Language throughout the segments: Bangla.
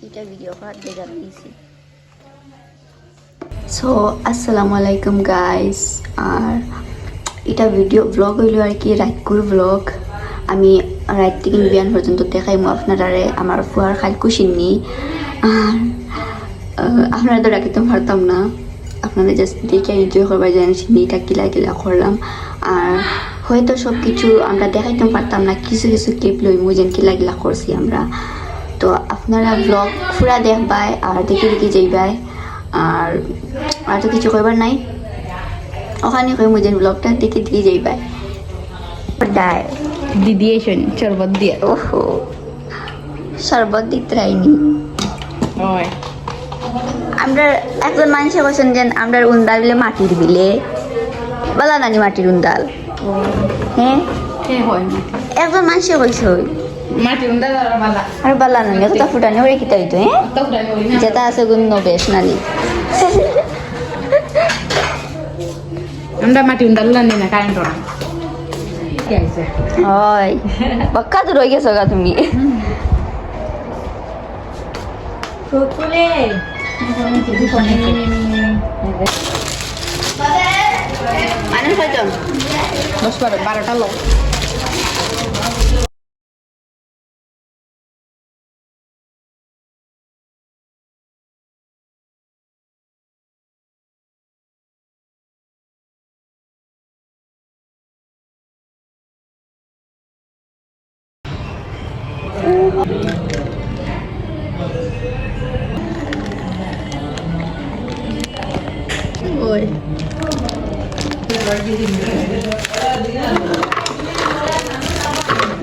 এটা ভিডিও করার দেখা দিয়েছি। সো আসসালামু আলাইকুম গাইস। আর এটা ভিডিও ব্লগ হইল আর কি রাতকুর ব্লগ। আমি রাত থেকে বিয়ান পর্যন্ত দেখাইমু আপনারারে আমার ফুয়ার খালকুশিনি। আর আপনারা তো রাখিতে পারতাম না, আপনারা জাস্ট দেখে এনজয় করবার জানেন এটা কিলা কিলা করলাম। আর হয়তো সব কিছু আমরা দেখাইতে পারতাম না, কিছু কিছু ক্লিপ লইমু যেন কিলা কিলা করছি আমরা। তো আপনারা ব্লগ পুরা দেখবাই আর দেখে দেখে যাইবাই। আর তো কিছু কইবার নাই, ওখানে কইমু যেন ব্লগটা দেখে দেখে যাইবাই। ডায় দিদি এসেন শরবত দিয়ে। ওহো শরবত দিতে রাইনি। ওই আমরা একজন মানুষে বলছেন যে আমরা উন্দাল বিলে মাটির বিলে বলা নানি মাটির উন্দাল। হ্যাঁ কে হয় একজন মানুষে কইছে মাটি উন্দা বালা আর বালা নানি তো ফুটানি ওরে কিতা হইতো। হ্যাঁ তো ফুটানি হই না যেটা আছে গুণ বেশ নানি। আমরা মাটি উন্দা লানি না কারেন্ট ওরা কি আছে হয় বাক্কা তো রয়ে গেছো গা তুমি। কুকুলে মানুষ কয়জন? 10-12টা লোক। ওই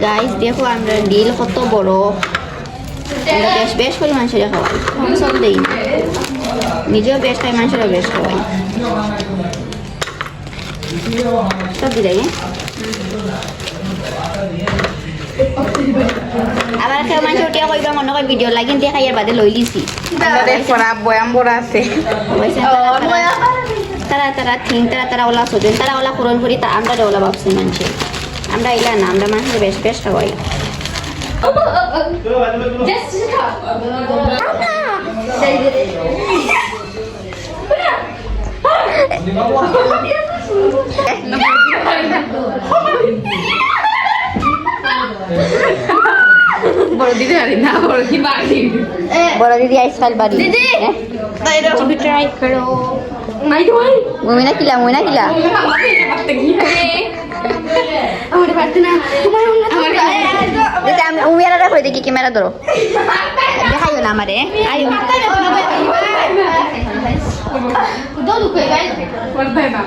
গাইস দেখো আমরা ডিল কত বড়। আমরা বেশ বেশ করে মানুষের খাওয়াই, কম সব দেই না, নিজেও বেশ খাই মানুষেরও বেশ খাওয়াই। সব দিলাই আবার কেউ মানুষ উঠিয়া কইবা মনে হয় ভিডিও লাগিন দিয়ে খাইয়ার বাদে লই লিছি। আমাদের পড়া বয়াম বড় আছে। তারা থিং তারা ওলা সোজেন তারা ওলা পূরণ করি তা আমরা ওলা ভাবছি মানুষে। আমরা ইলা না, আমরা মানুষের বেশ বেশ খাওয়াই। বড় দিদি আরে না বড় কি বাড়ি বড় দিদি আইসকাল বাড়ি দিদি ট্রাই করো। মুমিনা কিলা আমার পারতে না দিদি আমি উমিয়ারা রাখো দেখি ক্যামেরা ধরো দেখাইও না আমারে আইও করতে না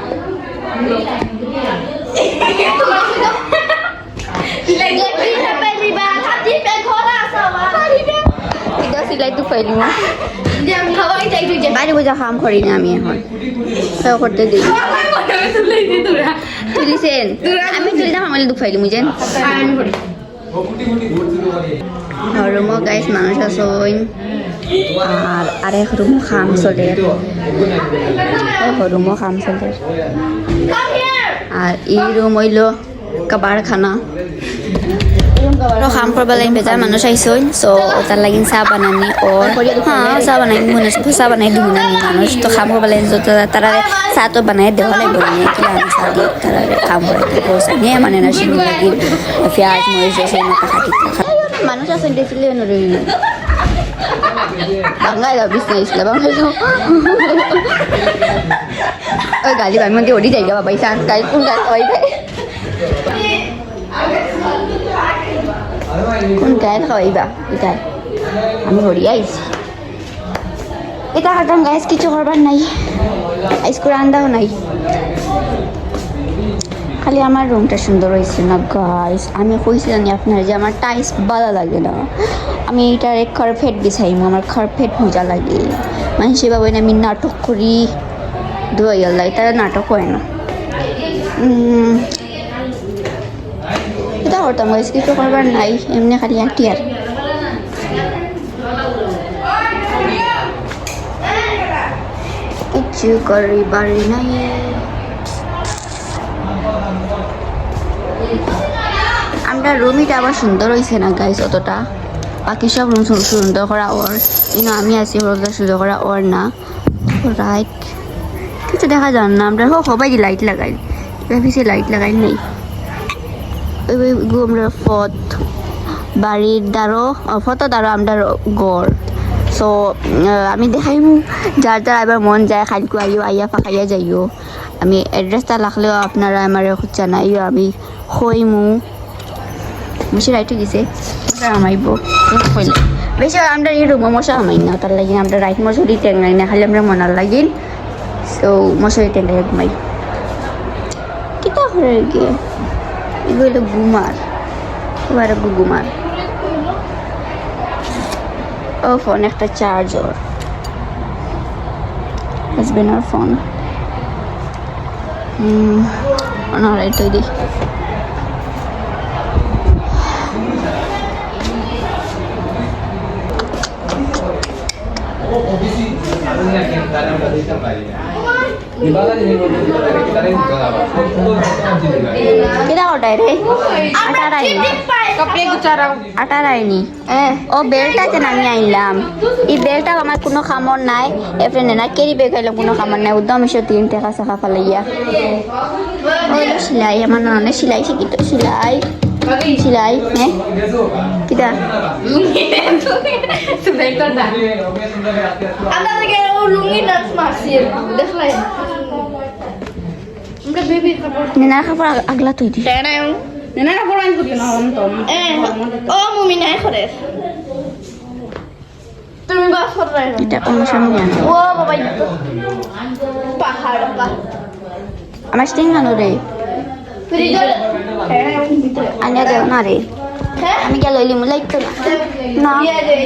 সিলাই তো পাইলি বাইরে বোঝা কাম করি না আমি এখন করতে দিই তুলিছেন আমি তুলি না আমার দুঃখ পাইলি মুজেন রুমো গাইস মানুষ আসইন আর আরেক রুমো খাম চলে রুমো খাম চলে আর এই রুম হইল কাবার খানা। কাম করবা লাগিন বেজার মানুষ আইসইন সো তার লাগিন চাহ বানানি ওর হ্যাঁ চাহ বানাই চাহ বানাই দিব নানি মানুষ তো কাম করবা লাগিন তারা চাহ তো বানাই দেওয়া লাগবে কিলা আমি চাহ দিয়ে তারা কাম করে পয়সা নিয়ে মানে না সিঁড়ি লাগি পেঁয়াজ মরিচ সেই মতো খাটি মানুষ আসেন দেখলে বাংলায় যাও বিছনা বাংলায় যাও ওই গালি বাংলাকে ওড়ি যাই বাবা ইসা গাড়ি কোন গাড়ি খাওয়াই দেয় কোন গায়ে খাওয়াইবা এটাই আমি হরি আইছি এটা হাঁটাম গাছ কিছু করবার নাই আইস করে আন্দাও নাই। খালি আমার রুমটা সুন্দর হয়েছে না গাইস। আমি কইছি জানি আপনার যে আমার টাইস ভালো লাগে না, আমি এটার এক কার্পেট বিছাইমু, আমার কার্পেট মজা লাগে। মানে সেভাবে আমি নাটক করি ধোয়াই আল্লাহ তারা নাটক হয় না। এটা করতাম গাইস কিছু করবার নাই, এমনি খালি আঁটি আর কিছু করিবার নাই। আমরা রুমিটা আবার সুন্দর হয়েছে না গাইস অতটা বাকি সব রুম সুন্দর করা ওর কিন্তু আমি আছি রোজা সুন্দর করা ওর না রাইট কিছু দেখা যান না আমরা সবাই লাইট লাগাই বেশি লাইট লাগাই নেই আমরা ফত বাড়ির দ্বারো ফটো দ্বারো আমরা গড় সো আমি দেখাইম যার যার এবার মন যায় খালকু আইও আইয়া ফাঁকাইয়া যাইও আমি এড্রেসটা লাগলেও আপনারা আমার জানাইও আমি হইমু বেশি রাইট গেছে আমাইব হইলে বেশি আমরা এই রুমে মশা আমাই না তার লাগিন আমরা রাইট মশারি টেঙ্গাই না খালি আমরা মনার লাগিন সো মশারি টেঙ্গাই ঘুমাই কিতা করে গিয়ে এগুলো ঘুমার এবার ঘুমার ও ফোন একটা চার্জার হাজবেন্ডের ফোন অনারাই তৈরি कितना होता है रे 18 कपड़े गुचाराओ 18 নি ও বেলটা যে আমি আইলাম এই বেলটা আমার কোনো কামর নাই এফরেন্ড না কেরি বেগ আইলাম কোনো কামর নাই উদ্যম এসে 3 টাকা সাকা ফালাইয়া ওই সেলাই আমার নানে সেলাই শিখিত সেলাই সেলাই হ্যাঁ কিটা सुनाई कर दा আমরা থেকে ও লুঙ্গি নাচ মারছি দেখলাই আমরা বেবি কাপড় নেনা কাপড় আগলা তুই দি দেনা नैना ना बोलाइन कुछ ना हम तो ও মুমি নাই করে তুমি বাস করে এটা কোন সময় জানো ও বাবা পাহাড় পা আমার স্টিং আনো রে ফ্রিজের আনিয়া দেও না রে হ্যাঁ আমি গেল লিমু লাইক তো না দিয়ে দে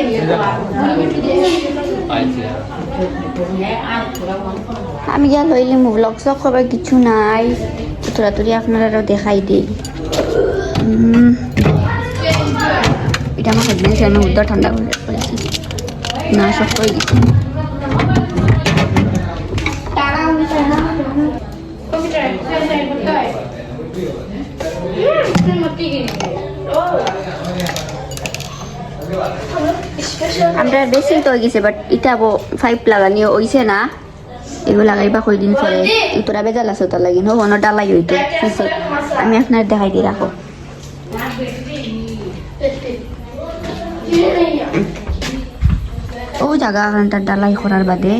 আমি গেল লিমু ব্লগ সব করবার কিছু নাই তোরাতুরি আপনারা দেখাই দিই এটা আমার হাজবেন্ড আমি উদ্ধার ঠান্ডা করে বলেছি না সব করে দিচ্ছি টাকা উঠে না কম্পিউটার সেন্টার করতে হয় মতি গিয়ে ও স্পেশাল আমরা বেশি তো গেছে বাট এটা 5 লাগানি হইছে না এগুলো লাগাইবা কয়দিন পরে তোরা বেজাল আছে তোর লাগিন হোক অন্য ডালাই হইতো কিসে আমি আপনার দেখাই দিয়ে রাখো ও জায়গা তার ডালাই করার বাদে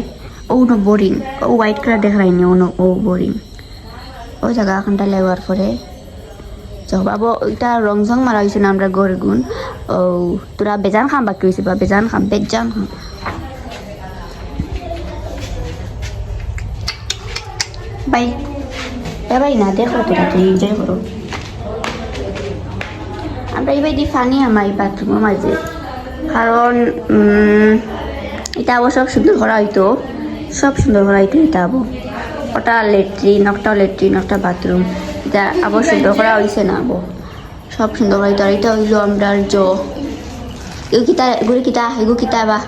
ও নো বোরিং ও হোয়াইট কালার দেখাইনি ও বোরিং ও জায়গা এখানটা লেওয়ার পরে বাবু এটা রং ঝং মারা হয়েছে না আমরা গড়ে গুণ ও তোরা বেজান খাম বাকি হয়েছে বা বেজান খাম বাই এবাই না দেখো তোরা তুই এনজয় করো আমরা এবার দি ফানি আমার বাথরুমের মাঝে কারণ এটা আবার সব সুন্দর করা হইতো এটা আবো ওটা লেট্রিন একটা বাথরুম এটা আবার সুন্দর করা হয়েছে না আবো সব সুন্দর করা হইতো আর এটা হইলো আমরা এগুলো কিতা বা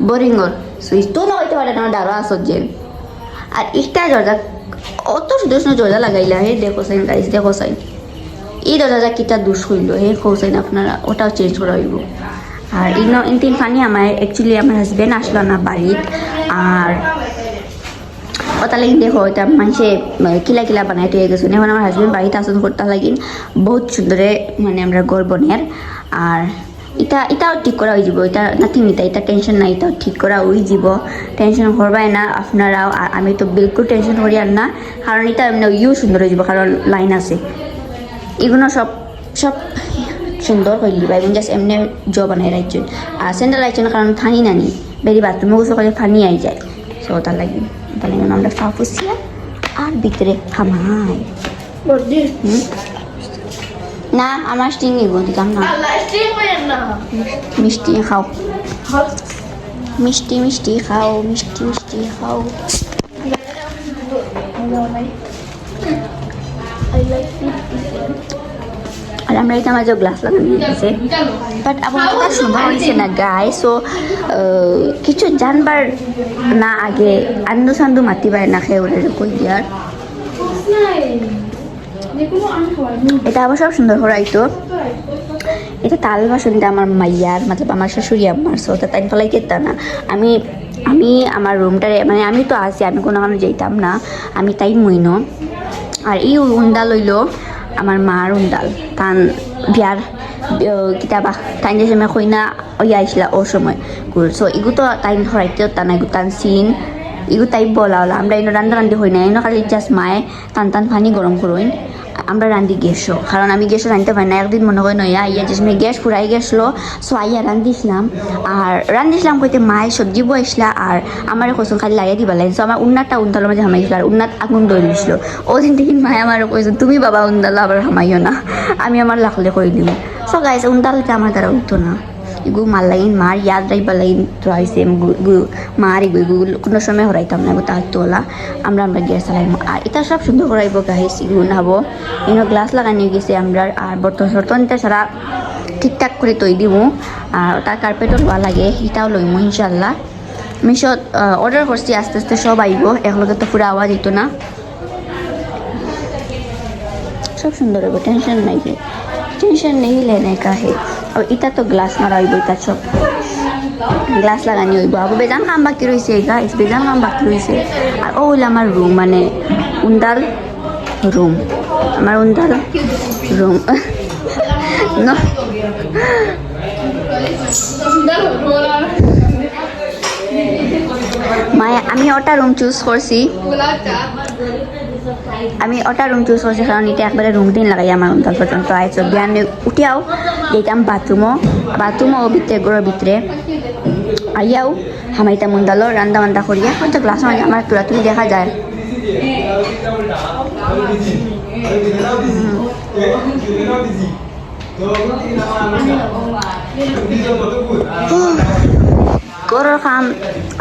বোরিংর সুইচ তো না হইতে পারে না ডারো আসত যে আর একটা দরজা অত সুন্দর সুন্দর দরজা লাগাইলা হে দেখো সাইন এই দরজা কিতা দুষ হইল হে কৌসাইন আপনারা ওটাও চেঞ্জ করা হইব আর ইন ফানি আমার অ্যাকচুয়ালি আমার হাজবেন্ড আসলো না বাড়িত আর ওটা লাগিন দেখো এটা মানুষে কিলা বানাই তৈরি গেছে এখন আমার হাজবেন্ড বাড়িতে আসন করতে লাগিন বহুত সুন্দরে মানে আমরা গর্বনের আর এটাও ঠিক করা হয়ে যাব এটা নাথিং এটা টেনশন নাই এটাও ঠিক করা হয়ে যাব টেনশন করবাই না আপনারাও আর আমি তো বিলকুল টেনশন করি আর না কারণ এটা এমনি সুন্দর হয়ে যাব কারণ লাইন আছে এগুলো সব সুন্দর হইলি বা এবং জাস্ট এমনি বানাই রাখছেন আর সেন্টার রাখছেন কারণ ফানি নানি বেরি বাথরুমে গোসল করে ফানি আই যায় সো ওটা লাগি আমরা ফাফুসিয়া আর ভিতরে খামাই না আমার স্টিং নিব দিতাম না মিষ্টি খাও মিষ্টি খাও আর আমরা এটা মাঝে গ্লাস লাগানো হয়েছে বাট আমার সুন্দর হয়েছে না গায়ে সো কিছু জানবার না আগে আন্দু সান্দু মাতিবার না খেয়ে ওদের কই দিয়ার এটা আবার সব সুন্দর করাইতো এটা তাল বাসনটা আমার মাইয়ার মতলব আমার শাশুড়ি আম্মার সো তাই ফলাই কেতা না আমি আমি আমার রুমটারে মানে আমি তো আছি আমি কোনো কারণে যেতাম না আমি তাই মইন আর এই উন্ডাল হইল আমার মার উন্ডাল তান বিয়ার কিতাবা তাই যে সময় কইনা ওই আইসলা ও সময় সো এগু তো তাই হরাইতে তা না এগু তান সিন এগু তাই বলা হলো আমরা এনে রান্ধা রান্ধি হই না এনে খালি জাস্ট মায়ে টান টান পানি গরম করইন আমরা রান্ধি গ্যাসও কারণ আমি গ্যাসও রাঁধতে পারি না একদিন মনে হয় নয়া ইয়া যে সময় গ্যাস ফুরাই গেছিলো সো আইয়া রান্ধিছিলাম আর রান্ধিছিলাম কইতে মায়ে সবজি বইসলা আর আমার কইসন খালি লাগিয়ে দিবা লাগে সো আমার উন্নাতটা উন্দালের মাঝে হামাইছিল আর উন্নাত আগুন দই দিছিল ও দিন থেকে মায়ে আমার কইসন তুমি বাবা উন্দালো আবার হামাইও না আমি আমার লাখলে কই দিব সো গাইস উন্দালটা আমার দ্বারা উঠতো না এগু মার লাগিন মার ইয়াদ রাইবা লাগিন রয়েছে মার এগু কোনো সময় হরাইতাম না এগু তার তোলা আমরা গ্যাস চালাইম আর এটা সব সুন্দর করাইব গাইস এগু নাবো ইনো গ্লাস লাগানি গেছে আমরা আর বর্তন সর্তন এটা সারা ঠিকঠাক করে তৈ দিব আর তার কার্পেটও লওয়া লাগে এটাও লইম ইনশাল্লাহ মিশত অর্ডার করছি আস্তে আস্তে সব আইব একলগে তো পুরো আওয়াজ দিত না সব সুন্দর হইব টেনশন নাই টেনশন নেই লেনে কাহে আর এটা তো গ্লাস মারা হইব এটা সব গ্লাস লাগানি হইব আবু বেজান কাম বাকি রয়েছে গাইস বেজান কাম বাকি রয়েছে আর ও হইল আমার রুম মানে উন্দাল রুম আমার উন্দাল রুম মায়া আমি ওটা রুম চুজ করছি কারণ এটা একবারে রুম দিন লাগাই আমার উন্দাল পর্যন্ত আইসো বিয়ানে উঠিয়াও যেতাম বাথরুমও ভিতরে ঘরের ভিতরে আইয়াও হামাইতাম উন্দালো রান্দা বান্দা করিয়া হয়তো গ্লাস আমার তুলাতুলি দেখা যায় গড়ের কাম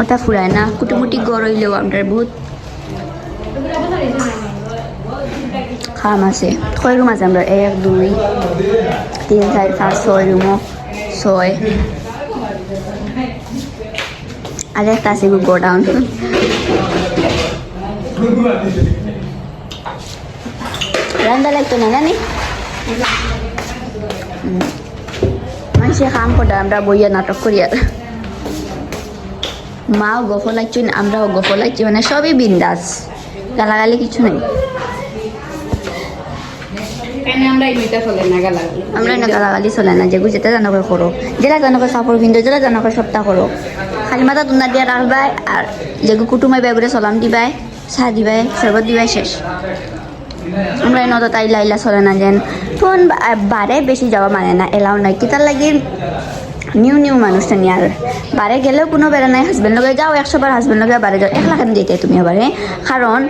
ওটা ফুরায় না কুটুমুটি গড় হইলেও আমার বহুত কাম আছে কয় রুম আছে আমরা 1 2 3 4 5 6 রুমও 6 আর একটা আছে গোডাউন রান্না লাগতো না জানি মানুষের কাম করে আমরা বইয়া নাটক করি আর মাও গফ লাগছি আমরাও গফ লাগছি মানে সবই বিন্দাস গালাগালি কিছু নেই আমরা না গালাগালি চলে না যে যেটা জানো করে করো যেটা জানো করে কাপড় পিন্ধো যেটা জানো করে সপ্তাহ করো খালি মাথা তুন্না দিয়া রাখবাই আর যেগু কুটুমাই বেগুড়ে সলাম দিবাই চাহ দিবাই শরবত দিবাই শেষ আমরা এনে তো তাই লাইলা চলে না যেন ফোন বারে বেশি যাওয়া মানে না এলাও নাই কি তার লাগি নিউ মানুষটা নিয়ে আর বারে গেলেও কোনো বেড়া নাই হাজবেন্ড লগে যাও 100 বার হাজবেন্ড লগে বারে যাও একলা কেন যেতে তুমি আবার কারণ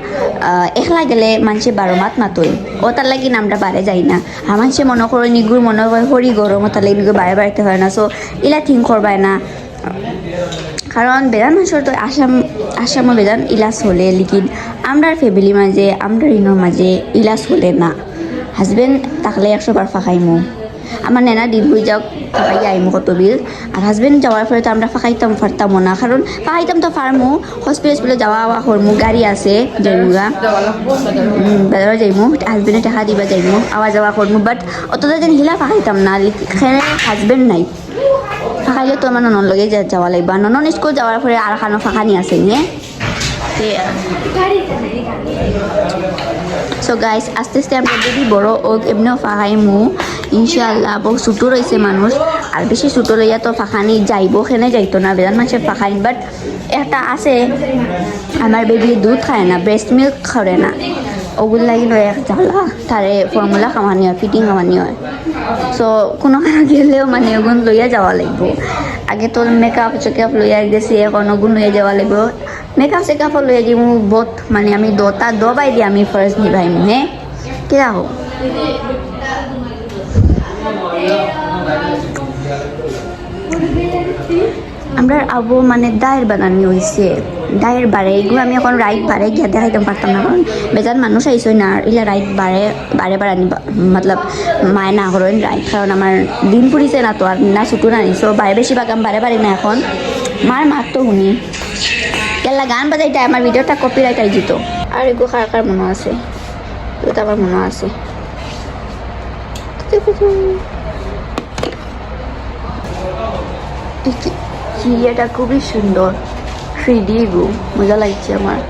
একলা গেলে মানুষে 12 মাত মাতই ও তার লাগি আমরা বারে যাই না আর মানুষে মনে করো নিগুর মনে হয় হরি গরম তার লাগি নিগুর বারে বাড়িতে হয় না সো ইলা থিঙ্ক করবাই না কারণ বেদান মানুষের তো আসামও বেদান ইলাস হলে লিখিন আমরার ফ্যামিলি মাঝে আমরা ইনোর মাঝে ইলাস হলে না হাজবেন্ড থাকলে 100 বার ফাঁকাইমো আমার নেনা দিন হয়ে যাও ফাঁকাই আইমো কত বিল আর হাজবেন্ড যাওয়ার পরে তো আমরা ফাঁকাইতাম পারতামও না কারণ ফাঁকাইতাম তো ফার্মো হসপিটালে যাওয়া আওয়া করমু গাড়ি আছে যাইমুগা বাজারে যাইমু হাজবেন্ডে টাকা দিবা যাইমু আওয়া যাওয়া করমু বাট অতটা যেন হিলা ফাঁকাইতাম না এখানে হাজবেন্ড নাই ফাঁকাইলে তো আমার ননর লগে যাওয়া লাগবে আর ননন স্কুল যাওয়ার পরে আর খানো ফাঁকানি আছে নিয়ে সো গাইস আস্তে আস্তে আমরা যদি বড় ও এমনিও ফাঁকাইমু ইনশাআল্লাহ বহু ছোটো রয়েছে মানুষ আর বেশি ছোটো লইয়া তো ফাঁকানি যাইব খেনে যাইতো না বেজান মানুষের ফাঁকাইন বাট একটা আছে আমার বেবি দুধ খায় না ব্রেস্ট মিল্ক খাওয়ারে না ওগুলো লাগি লয় এক জ্বালা তারে ফর্মুলা খাওয়ানি হয় ফিটিং খাওয়ানি হয় সো কোনো কারণে গেলেও মানে ওগুন লইয়া যাওয়া লাগব আগে তো মেকআপ চেকআপ লইয়া গেছি এখন ওগুন লইয়া যাওয়া লাগব মেকআপ চেকআপও লইয়া যাই মোক বহুত মানে আমি দবাই দিয়ে আমি ফার্স্ট নিভাইম হে কিরা হোক আমরা আবু মানে দায়ের বানানি হয়েছে দায়ের বারে এগুলো আমি এখন রাইট বারে গিয়া দেখাইতে পারতাম না কারণ বেজান মানুষ আইসই না আর ইলা রাইট বারে বারানি মতলব মায় না করেন রাইট কারণ আমার দিন পুরিছে না তো আর না ছুটো না নিছো বারে বেশিরভাগ আমি বারে না এখন মার মাত তো শুনি কেলা গান বাজাইতে আমার ভিডিওটা কপিরাইট আই দিত আর এগুলো কার মনে আছে তো আমার মনে আছে চিড়িয়াটা খুবই সুন্দর, 3D রুম, মজা লাগছে আমার।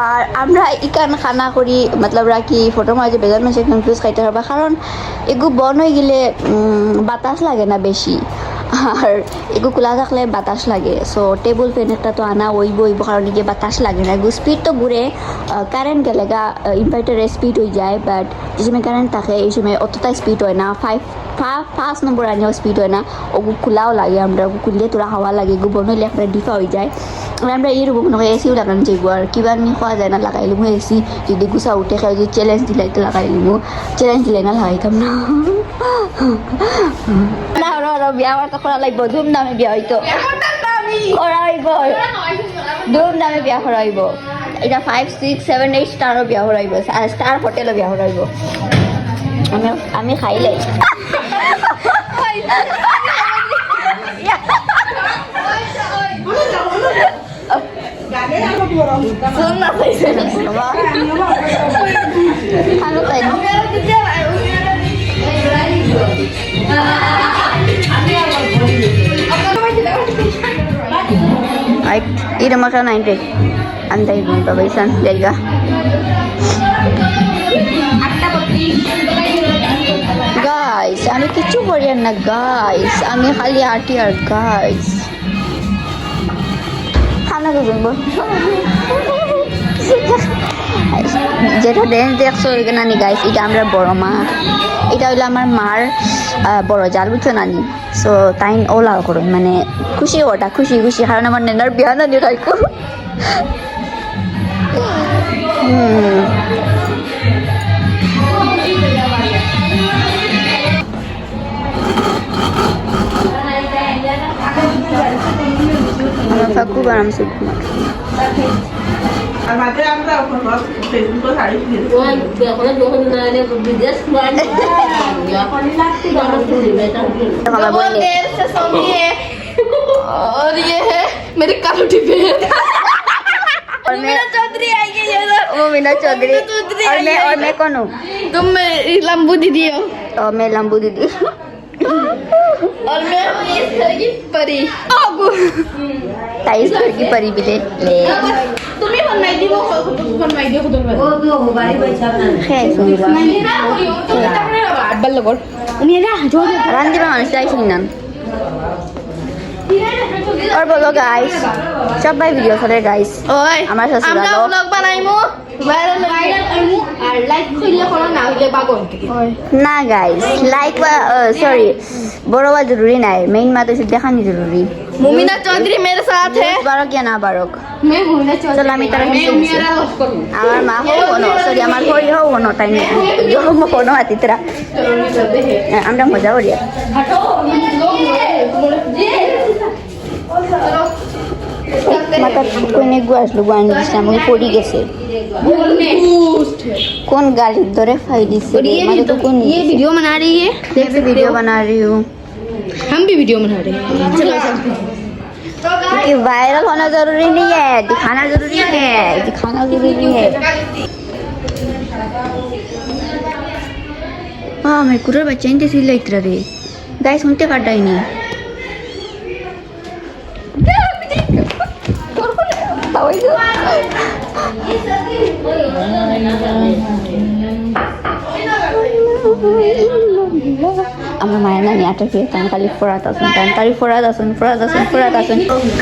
আর আমরা ইকান খানা করি মতলব রাখি ফটোর মাঝে বেজার মাসে কনফিউজ খাইতে পারবা, কারণ এগু বন হয়ে গেলে বাতাস লাগে না বেশি, আর এগু খোলা থাকলে বাতাস লাগে। সো টেবুল ফ্যান একটা তো আনা ওইব কারণ গিয়ে বাতাস লাগে না। এগু স্পিড তো ঘুরে, কারেন্ট গেলে ইনভার্টারে স্পিড হয়ে যায়, বাট যে সময় কারেন্ট থাকে এই সময় অতটা স্পিড হয় না। 5 নম্বর আনিও স্পিড হয় না, ওগু খোলাও লাগে, আমরা ওগু খুললে তোরা হাওয়া লাগে, এগু বন হইলে একটা ডিফা হয়ে যায়। আমরা এই রুম নয় এসিও লাগানো যাইব, আর কিবা নি খাওয়া যায় না লাগাইলিমু এসি, যদি গুছা উঠে খাই যদি চ্যালেঞ্জ দিলাই তো লাগাইলিমু, চ্যালেঞ্জ দিলাই না লাগাইতাম না। না বিয়া আমার তো করা লাগবো, ধুমধামে বিয়া হইতো করা হইব, ধুমধামে বিয়া করা হইব। এটা 5, 6, 7, 8 স্টারও বিয়া করাইব, আর স্টার হোটেলও বিয়া করাইব। আমি খাইলে Ida makan nanti, antai pun perbaikan jaga. Guys, আমি কিছু করি না guys, আমি খালি আটি আর guys. খানা করবো যেটা ড্যান্স দেখছো এখানে নানি গাইস, এটা আমরা বড় মা, এটা হইলো আমার মার বড় জাল, বুঝছো নানি। সো তাই ও লাল করুন মানে খুশি, ওটা খুশি খুশি, কারণ আমার নেনার বিয়া নানি রাখো। ফাকু বানাম সুকুমা और ये है मेरे कालू टिब्बे। मीना चौधरी आई है, वो मीना चौधरी, और मैं कौन हूँ? तुम लंबू दीदी हो और मैं लंबू दीदी, और मैं हूँ इस घर की परी। ताइस घर की परी भी ले तुम ही बनवाई दी, वो बनवाई दी खुद बनवाई। खैर सुनिबा बल्लो कर मेरा जो রান্দিবা মানুষ চাইছিস না। और बोलो गाइस, সবাই ভিডিও করে গাইস। ওই আমার শ্বশুর আমরা আলো ব্লগ বানাইমু, ভাইরাল আইমু, আর লাইক কইলে করো, না হইলে বাগন থেকে। না গাইস, লাইক বা সরি বড় বা জরুরি নাই, মেইন মাত্র শুধু দেখানি জরুরি। मुमीना चौधरी मेरे साथ है। বারক या না বারক, मैं मुमीना चौधरी, চলো আমি তার मैं उमियारा लव करूं। আমার মা হো কোনো সরি আমার হই হো কোনো তাই না জম কোনো হাতিতরা चलो मैं चलते हैं। আমরা মজা করি। हटो लोग जी चलो মাথা কোনে গু আসলো গু আনি দিছে, আমাকে পড়ি গেছে बूस्ट। কোন গাড়ি ধরে ফাই দিছে। और ये আমাকে তো কোন ये वीडियो बना रही है, देख से वीडियो बना रही हूँ, हम भी वीडियो बना रहे हैं। चलो चलते हैं। क्योंकि वायरल होना जरूरी नहीं है, दिखाना जरूरी है, दिखाना जरूरी है। हाँ मैं कुरर बच्चा इंते सिला इतना रे गाइस सुनते काटा ही नहीं। আমার মায়ের নানি আটা খেতাম খালি ফোরাত আসুন তাড়াতাড়ি ফোরাত আসুন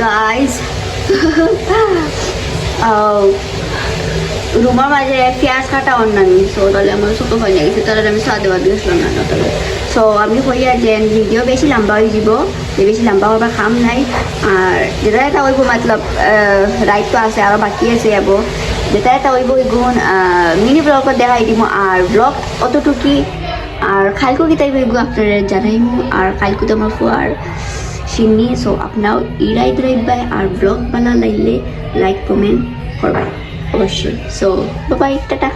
গাইস। রুমার মাঝে পেঁয়াজ কাটা অন্যান্য, সো তাহলে আমার ছোটো হয়ে গেছে, তাহলে আমি সাদে বাদ গেছিলাম না তাহলে। সো আমি কইয়া যে ভিডিও বেশি লম্বা হয়ে যাব, যে বেশি লম্বা হবার কাম নাই, আর যেটা এটা হইব মতলব রাইট তো আছে আরও বাকি আছে যাব, যেটা এটা হইব এগুন মিনি ব্লগত দেখাই দিব, আর ব্লগ অতটুকি। আর খালকু কিতাই হইব আপনারা জানাইব, আর খালকু তো আমার ফুয়ার সিন্নি। সো আপনাও ইরাই দ্রাইবাই, আর ব্লগ বানা লাইলে লাইক কমেন্ট করবাই অবশ্যই। So bye, tata.